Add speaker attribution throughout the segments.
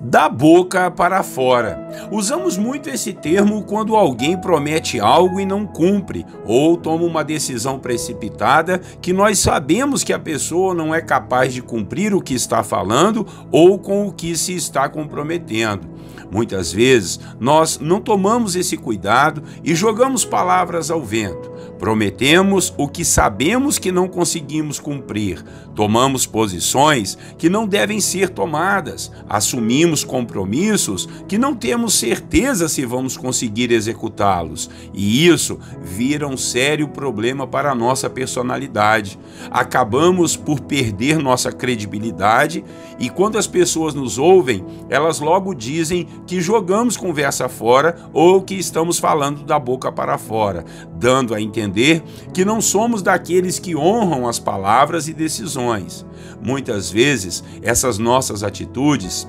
Speaker 1: Da boca para fora. Usamos muito esse termo quando alguém promete algo e não cumpre, ou toma uma decisão precipitada que nós sabemos que a pessoa não é capaz de cumprir o que está falando ou com o que se está comprometendo. Muitas vezes nós não tomamos esse cuidado e jogamos palavras ao vento. Prometemos o que sabemos que não conseguimos cumprir. Tomamos posições que não devem ser tomadas. Assumimos compromissos que não temos certeza se vamos conseguir executá-los. E isso vira um sério problema para a nossa personalidade. Acabamos por perder nossa credibilidade e quando as pessoas nos ouvem, elas logo dizem que jogamos conversa fora ou que estamos falando da boca para fora, dando a entender que não somos daqueles que honram as palavras e decisões. Muitas vezes, essas nossas atitudes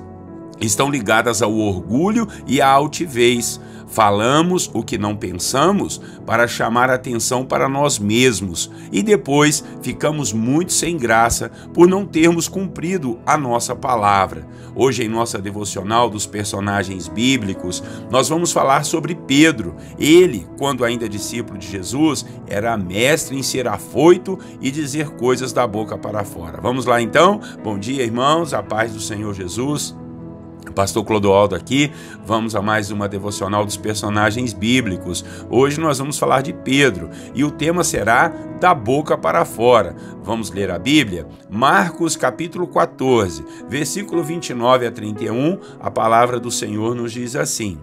Speaker 1: estão ligadas ao orgulho e à altivez. Falamos o que não pensamos para chamar atenção para nós mesmos e depois ficamos muito sem graça por não termos cumprido a nossa palavra. Hoje, em nossa devocional dos personagens bíblicos, nós vamos falar sobre Pedro. Ele, quando ainda discípulo de Jesus, era mestre em ser afoito e dizer coisas da boca para fora. Vamos lá então? Bom dia, irmãos, a paz do Senhor Jesus. Pastor Clodoaldo aqui, vamos a mais uma devocional dos personagens bíblicos. Hoje nós vamos falar de Pedro e o tema será da boca para fora. Vamos ler a Bíblia? Marcos capítulo 14, versículo 29 a 31, a palavra do Senhor nos diz assim: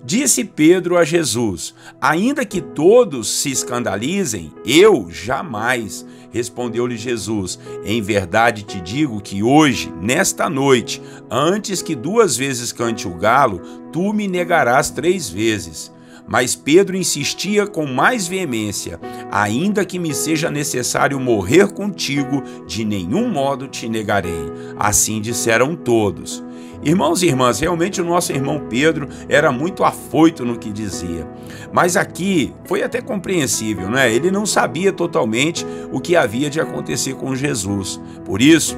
Speaker 1: Disse Pedro a Jesus: ainda que todos se escandalizem, eu jamais. Respondeu-lhe Jesus: em verdade te digo que hoje, nesta noite, antes que 2 vezes cante o galo, tu me negarás 3 vezes. Mas Pedro insistia com mais veemência: ainda que me seja necessário morrer contigo, de nenhum modo te negarei. Assim disseram todos. Irmãos e irmãs, realmente o nosso irmão Pedro era muito afoito no que dizia. Mas aqui foi até compreensível, né? Ele não sabia totalmente o que havia de acontecer com Jesus. Por isso,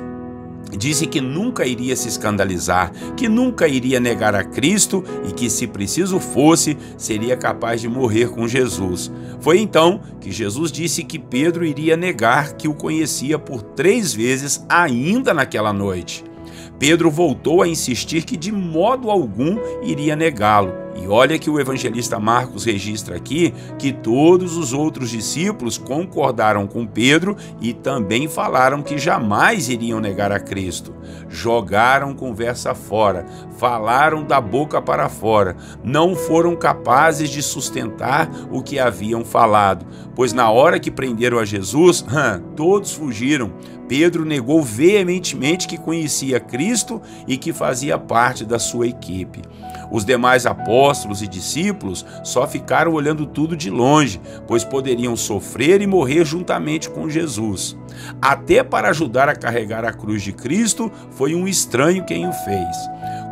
Speaker 1: disse que nunca iria se escandalizar, que nunca iria negar a Cristo e que, se preciso fosse, seria capaz de morrer com Jesus. Foi então que Jesus disse que Pedro iria negar que o conhecia por 3 vezes ainda naquela noite. Pedro voltou a insistir que de modo algum iria negá-lo. E olha que o evangelista Marcos registra aqui que todos os outros discípulos concordaram com Pedro e também falaram que jamais iriam negar a Cristo. Jogaram conversa fora, falaram da boca para fora, não foram capazes de sustentar o que haviam falado, pois na hora que prenderam a Jesus, todos fugiram. Pedro negou veementemente que conhecia Cristo e que fazia parte da sua equipe. Os demais apóstolos e discípulos só ficaram olhando tudo de longe, pois poderiam sofrer e morrer juntamente com Jesus. Até para ajudar a carregar a cruz de Cristo, foi um estranho quem o fez.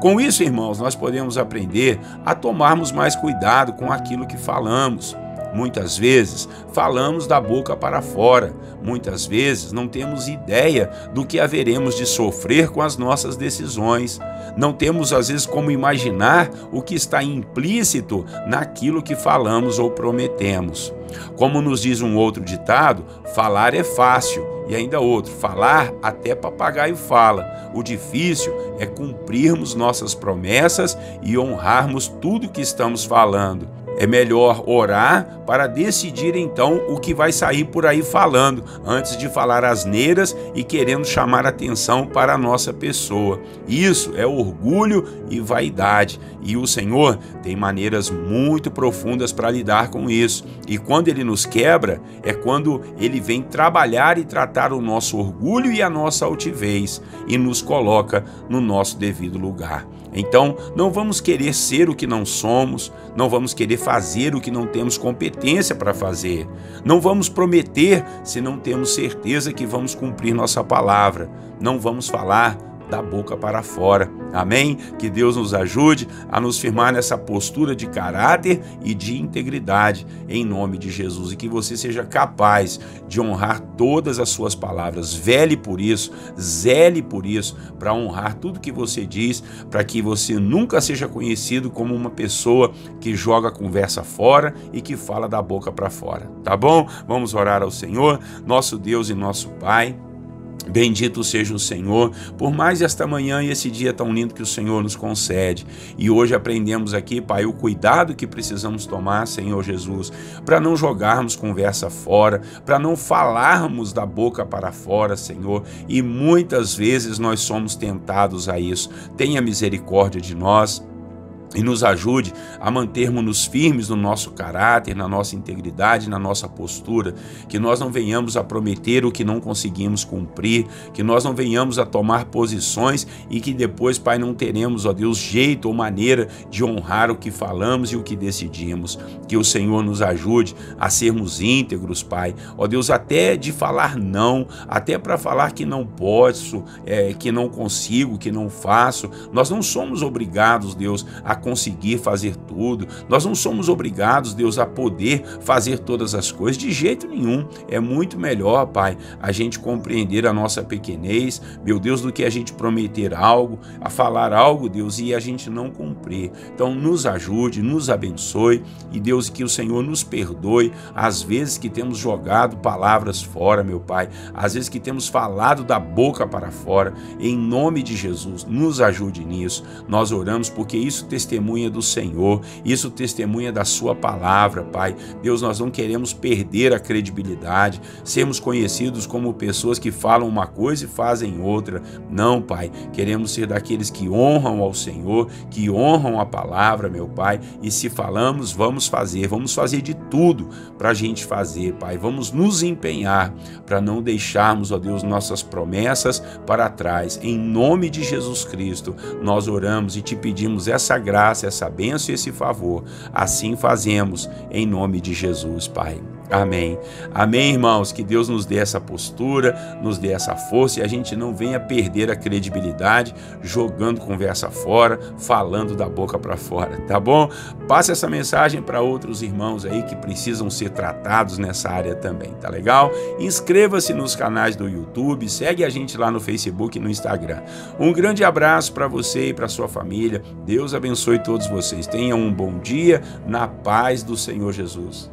Speaker 1: Com isso, irmãos, nós podemos aprender a tomarmos mais cuidado com aquilo que falamos. Muitas vezes falamos da boca para fora, muitas vezes não temos ideia do que haveremos de sofrer com as nossas decisões. Não temos às vezes como imaginar o que está implícito naquilo que falamos ou prometemos. Como nos diz um outro ditado, falar é fácil, e ainda outro, falar até papagaio fala. O difícil é cumprirmos nossas promessas e honrarmos tudo que estamos falando. É melhor orar para decidir então o que vai sair por aí falando, antes de falar asneiras e querendo chamar atenção para a nossa pessoa. Isso é orgulho e vaidade, e o Senhor tem maneiras muito profundas para lidar com isso. E quando Ele nos quebra, é quando Ele vem trabalhar e tratar o nosso orgulho e a nossa altivez e nos coloca no nosso devido lugar. Então, não vamos querer ser o que não somos, não vamos querer fazer o que não temos competência para fazer. Não vamos prometer se não temos certeza que vamos cumprir nossa palavra. Não vamos falar da boca para fora. Amém? Que Deus nos ajude a nos firmar nessa postura de caráter e de integridade, em nome de Jesus, e que você seja capaz de honrar todas as suas palavras. Vele por isso, zele por isso, para honrar tudo que você diz, para que você nunca seja conhecido como uma pessoa que joga a conversa fora e que fala da boca para fora. Tá bom? Vamos orar ao Senhor, nosso Deus e nosso Pai. Bendito seja o Senhor por mais esta manhã e esse dia tão lindo que o Senhor nos concede. E hoje aprendemos aqui, Pai, o cuidado que precisamos tomar, Senhor Jesus, para não jogarmos conversa fora, para não falarmos da boca para fora, Senhor. E muitas vezes nós somos tentados a isso. Tenha misericórdia de nós e nos ajude a mantermos-nos firmes no nosso caráter, na nossa integridade, na nossa postura, que nós não venhamos a prometer o que não conseguimos cumprir, que nós não venhamos a tomar posições e que depois, Pai, não teremos, ó Deus, jeito ou maneira de honrar o que falamos e o que decidimos. Que o Senhor nos ajude a sermos íntegros, Pai, ó Deus, até de falar não, até para falar que não posso, que não consigo, que não faço. Nós não somos obrigados, Deus, a conseguir fazer tudo. Nós não somos obrigados, Deus, a poder fazer todas as coisas, de jeito nenhum. É muito melhor, Pai, a gente compreender a nossa pequenez, meu Deus, do que a gente prometer algo, a falar algo, Deus, e a gente não cumprir. Então, nos ajude, nos abençoe, e Deus, que o Senhor nos perdoe às vezes que temos jogado palavras fora, meu Pai, às vezes que temos falado da boca para fora. Em nome de Jesus, nos ajude nisso. Nós oramos porque isso testemunha do Senhor, isso testemunha da sua palavra, Pai. Deus, nós não queremos perder a credibilidade, sermos conhecidos como pessoas que falam uma coisa e fazem outra. Não, Pai, queremos ser daqueles que honram ao Senhor, que honram a palavra, meu Pai, e se falamos, vamos fazer de tudo para a gente fazer, Pai. Vamos nos empenhar para não deixarmos, ó Deus, nossas promessas para trás. Em nome de Jesus Cristo, nós oramos e te pedimos essa graça, essa bênção e esse favor. Assim fazemos em nome de Jesus, Pai. Amém. Amém, irmãos. Que Deus nos dê essa postura, nos dê essa força e a gente não venha perder a credibilidade jogando conversa fora, falando da boca para fora, tá bom? Passe essa mensagem para outros irmãos aí que precisam ser tratados nessa área também, tá legal? Inscreva-se nos canais do YouTube, segue a gente lá no Facebook e no Instagram. Um grande abraço para você e para sua família. Deus abençoe todos vocês. Tenham um bom dia na paz do Senhor Jesus.